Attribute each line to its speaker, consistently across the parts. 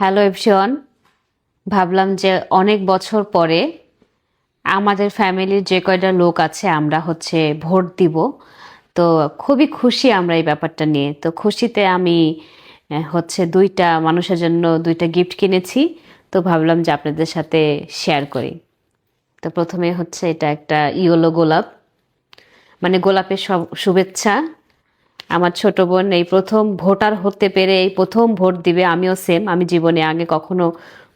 Speaker 1: Hello everyone, ভাবলাম যে অনেক বছর পরে আমাদের ফ্যামিলির যে কয়টা লোক আছে আমরা ভোট দিব। তো খুবই খুশি আমরা এই ব্যাপারটা নিয়ে। তো খুশিতে আমি দুইটা মানুষের জন্য দুইটা গিফট কিনেছি। তো ভাবলাম যে আপনাদের সাথে শেয়ার করি। তো প্রথমে এটা একটা ইয়েলো গোলাপ, মানে গোলাপের সব শুভেচ্ছা। আমার ছোট বোন এই প্রথম ভোটার হতে পেরে এই প্রথম ভোট দিবে। আমিও সেম, আমি জীবনে আগে কখনো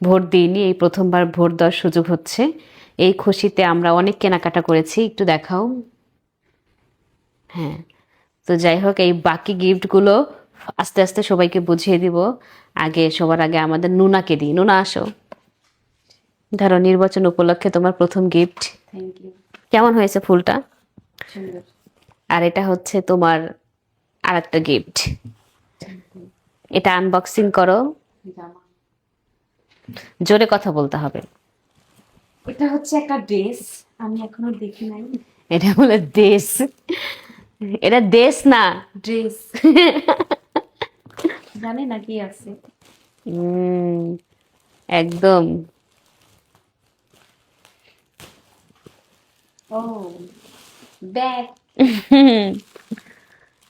Speaker 1: ভোট দিইনি, এই প্রথমবার ভোট দেওয়ার সুযোগ হচ্ছে। এই খুশিতে আমরা অনেক কেনাকাটা করেছি, একটু দেখাও। হ্যাঁ, তো যাই হোক, এই বাকি গিফটগুলো আস্তে আস্তে সবাইকে বুঝিয়ে দিব। সবার আগে আমাদের নুনাকে দিই। নুনা আসো, ধরো নির্বাচন উপলক্ষে তোমার প্রথম গিফট।
Speaker 2: Thank you.
Speaker 1: কেমন হয়েছে ফুলটা?
Speaker 2: সুন্দর।
Speaker 1: আর এটা তোমার আর একটা গিফট। এটা আনবক্সিং করো,
Speaker 2: জামা।
Speaker 1: জোরে কথা বলতে হবে।
Speaker 2: এটা হচ্ছে একটা ড্রেস, আমি এখনো দেখি নাই।
Speaker 1: এটা বলে দেশ, এটা দেশ না।
Speaker 2: ড্রেস জানি না কি আছে।
Speaker 1: উম, একদম।
Speaker 2: ও, ব্যাগ।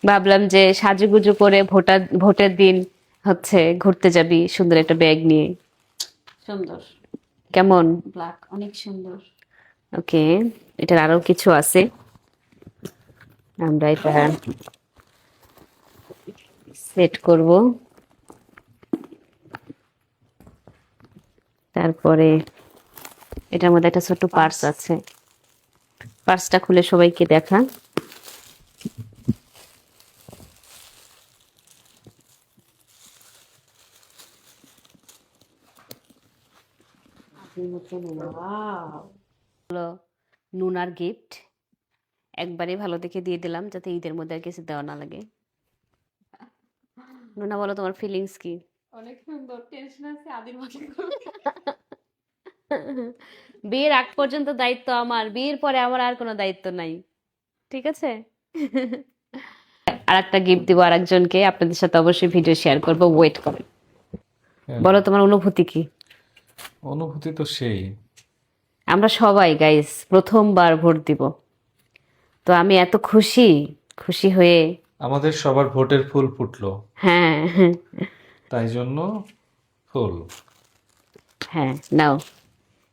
Speaker 1: ভাবলাম যে সাজুগুজু করে ভোটের দিন ঘুরতে যাবি সুন্দর একটা ব্যাগ নিয়ে।
Speaker 2: সুন্দর।
Speaker 1: কেমন?
Speaker 2: ব্ল্যাক, অনেক সুন্দর।
Speaker 1: ওকে, এটার আরো কিছু আছে, আমরা এটা সেট করব। তারপরে এটার মধ্যে একটা ছোট্ট পার্স আছে, পার্সটা খুলে সবাইকে দেখা।
Speaker 2: ওয়াও,
Speaker 1: হলো নুনার গিফট, একবারে ভালো দেখে দিয়ে দিলাম যাতে ঈদের মধ্যে আর কিছু দেওয়া না লাগে। নুনা, বলো তোমার ফিলিংস কি?
Speaker 2: অনেক সুন্দর। টেনশন আছে আদির মতো।
Speaker 1: বিয়ের আগ পর্যন্ত দায়িত্ব আমার, বিয়ের পরে আমার আর কোনো দায়িত্ব নাই, ঠিক আছে? আর একটা গিফট দিব আরেকজনকে, আপনাদের সাথে অবশ্যই ভিডিও শেয়ার করব, ওয়েট করেন।
Speaker 3: হ্যাঁ,
Speaker 1: বলো তোমার অনুভূতি কি?
Speaker 3: অনুভূতি তো সেই।
Speaker 1: আমরা সবাই গাইস প্রথমবার ভোট দিব, তো আমি এত খুশি, খুশি হয়ে।
Speaker 3: আমাদের সবার ভোটের ফুল ফুটলো,
Speaker 1: হ্যাঁ,
Speaker 3: তাই জন্য ফুল।
Speaker 1: হ্যাঁ, নাও।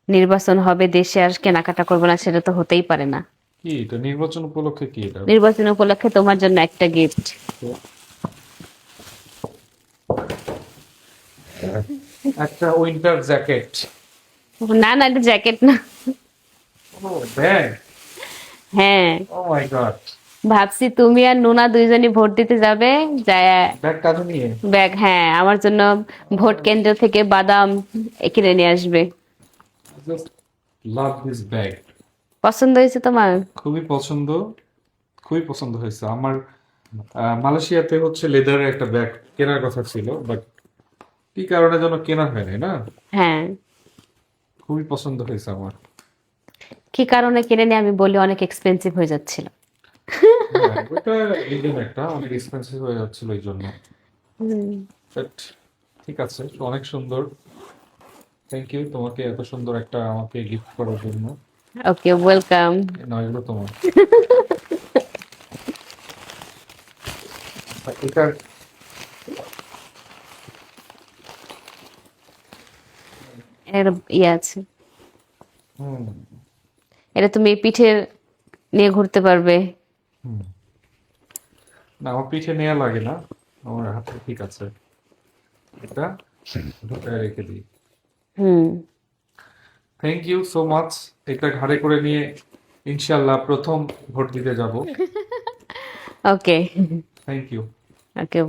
Speaker 1: নির্বাচন হবে, দেশে আর কেনাকাটা করবো না সেটা তো হতেই পারে না।
Speaker 3: কি এটা নির্বাচন উপলক্ষে কি এটা?
Speaker 1: নির্বাচন উপলক্ষে তোমার জন্য একটা গিফট।
Speaker 3: একটা উইন্টার জ্যাকেট।
Speaker 1: না না, এটা জ্যাকেট না।
Speaker 3: ও ব্যাগ।
Speaker 1: হ্যাঁ,
Speaker 3: ও মাই গড।
Speaker 1: ভাবছি তুমি আর নুনা দুইজনই ভোট দিতে যাবে, যায়
Speaker 3: ব্যাগ কাঁধে নিয়ে।
Speaker 1: ব্যাগ, হ্যাঁ, আমার জন্য ভোট কেন্দ্র থেকে বাদাম কিনে নিয়ে আসবে।
Speaker 3: Just love this bag.
Speaker 1: পছন্দ হয়েছে তোমার?
Speaker 3: খুবই পছন্দ, খুবই পছন্দ হয়েছে আমার। মালয়েশিয়াতে লেদারের একটা ব্যাগ কেনার কথা ছিল, বাট কি কারণে যেন কেনা হয়নি না।
Speaker 1: হ্যাঁ,
Speaker 3: খুবই পছন্দ হয়েছে আমার।
Speaker 1: কি কারণে কিনে নিয়ে আমি বলি, অনেক এক্সপেন্সিভ হয়ে যাচ্ছিল।
Speaker 3: হ্যাঁ, ওটা রিজন একটা, অনেক এক্সপেন্সিভ হয়ে যাচ্ছিল এই জন্য। বাট ঠিক আছে, অনেক সুন্দর। থ্যাংক ইউ তোমাকে এত সুন্দর একটা আমাকে গিফট করার জন্য।
Speaker 1: ওকে, ওয়েলকাম।
Speaker 3: নয়, এগুলো তোমার। এটার
Speaker 1: এর ইয়ে আছে,
Speaker 3: হুম
Speaker 1: এটা তুমি পিঠে নিয়ে ঘুরতে পারবে।
Speaker 3: হুম না, আমার পিঠে নেওয়া লাগে না, আমার হাতে ঠিক আছে। এটা ঢোকায় রেখে দিই।
Speaker 1: হুম।
Speaker 3: Thank you so much. এটা ঘাড়ে করে নিয়ে ইনশাল্লাহ প্রথম ভোট দিতে যাব।
Speaker 1: Okay,
Speaker 3: thank you.
Speaker 1: ওকে।